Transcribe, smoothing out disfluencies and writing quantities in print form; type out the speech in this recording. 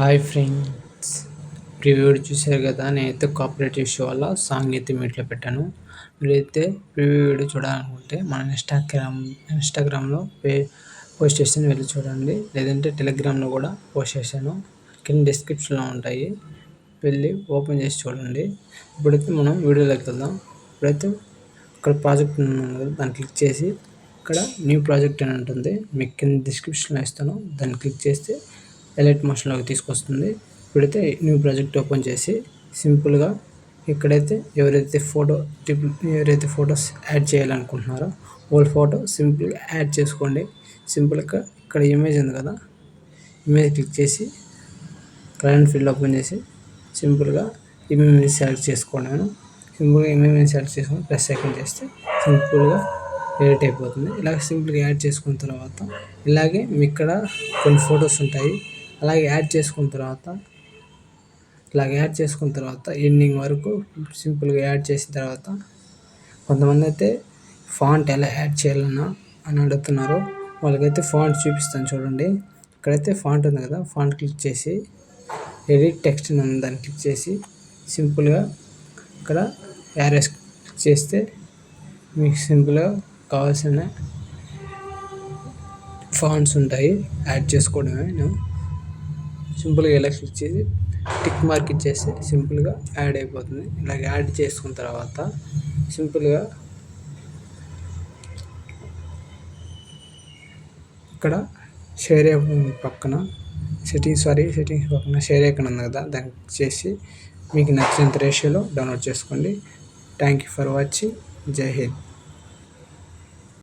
Hi friends, preview చూశారు కదా. నేనైతే కోఆపరేటివ్ షో వల్ల సాంగ్ అయితే మీట్లో పెట్టాను. మీరైతే ప్రివ్యూ వీడియో చూడాలనుకుంటే మన ఇన్స్టాగ్రామ్లో పోస్ట్ చేస్తాను, వెళ్ళి చూడండి. లేదంటే టెలిగ్రామ్లో కూడా పోస్ట్ చేశాను, కింద డిస్క్రిప్షన్లో ఉంటాయి, వెళ్ళి ఓపెన్ చేసి చూడండి. ఇప్పుడైతే మనం వీడియోలోకి వెళ్దాం. ఇప్పుడైతే ఇక్కడ ప్రాజెక్ట్ ఉంది కదా, దాన్ని క్లిక్ చేసి ఇక్కడ న్యూ ప్రాజెక్ట్ అని ఉంటుంది, మీకు కింద డిస్క్రిప్షన్లో ఇస్తాను. దాన్ని క్లిక్ చేస్తే ఎలైట్ మోషన్లోకి తీసుకొస్తుంది. ఇప్పుడైతే న్యూ ప్రాజెక్ట్ ఓపెన్ చేసి సింపుల్గా ఇక్కడైతే ఎవరైతే ఫొటోస్ యాడ్ చేయాలనుకుంటున్నారో వాళ్ళ ఫోటో సింపుల్గా యాడ్ చేసుకోండి. సింపుల్గా ఇక్కడ ఇమేజ్ ఉంది కదా, ఇమేజ్ క్లిక్ చేసి కరెంట్ ఫీల్డ్ ఓపెన్ చేసి సింపుల్గా ఇమేజ్ సెలెక్ట్ చేసుకోండి. సింపుల్గా ఇమేజ్ సెలెక్ట్ చేసుకొని ప్లస్ సెకండ్ చేస్తే సింపుల్గా ఎడిట్ అయిపోతుంది. ఇలాగ సింపుల్గా యాడ్ చేసుకున్న తర్వాత ఇలాగే మీ ఇక్కడ కొన్ని ఫొటోస్ ఉంటాయి. అలాగే యాడ్ చేసుకున్న తర్వాత ఎండింగ్ వరకు సింపుల్గా యాడ్ చేసిన తర్వాత కొంతమంది అయితే ఫాంట్ ఎలా యాడ్ చేయాలన్నా అని అడుగుతున్నారు. వాళ్ళకైతే ఫాంట్ చూపిస్తాను చూడండి. ఇక్కడైతే ఫాంట్ ఉంది కదా, ఫాంట్ క్లిక్ చేసి ఎడిట్ టెక్స్ట్ ఉంది, దాన్ని క్లిక్ చేసి సింపుల్గా ఇక్కడ యారోస్ క్లిక్ చేస్తే మీకు సింపుల్గా కావాల్సిన ఫాంట్స్ ఉంటాయి, యాడ్ చేసుకోవడమే. సింపుల్గా ఇలా క్లిక్ చేసి టిక్ మార్క్ ఇచ్చేస్తే సింపుల్గా యాడ్ అయిపోతుంది. ఇలాగ యాడ్ చేసుకున్న తర్వాత సింపుల్గా ఇక్కడ షేర్ పక్కన సెట్టింగ్స్ పక్కన షేర్ ఐకాన్ ఉంది కదా, దాన్ని క్లిక్ చేసి మీకు నచ్చినంత రేషియోలో డౌన్లోడ్ చేసుకోండి. Thank you for watching. జై హింద్.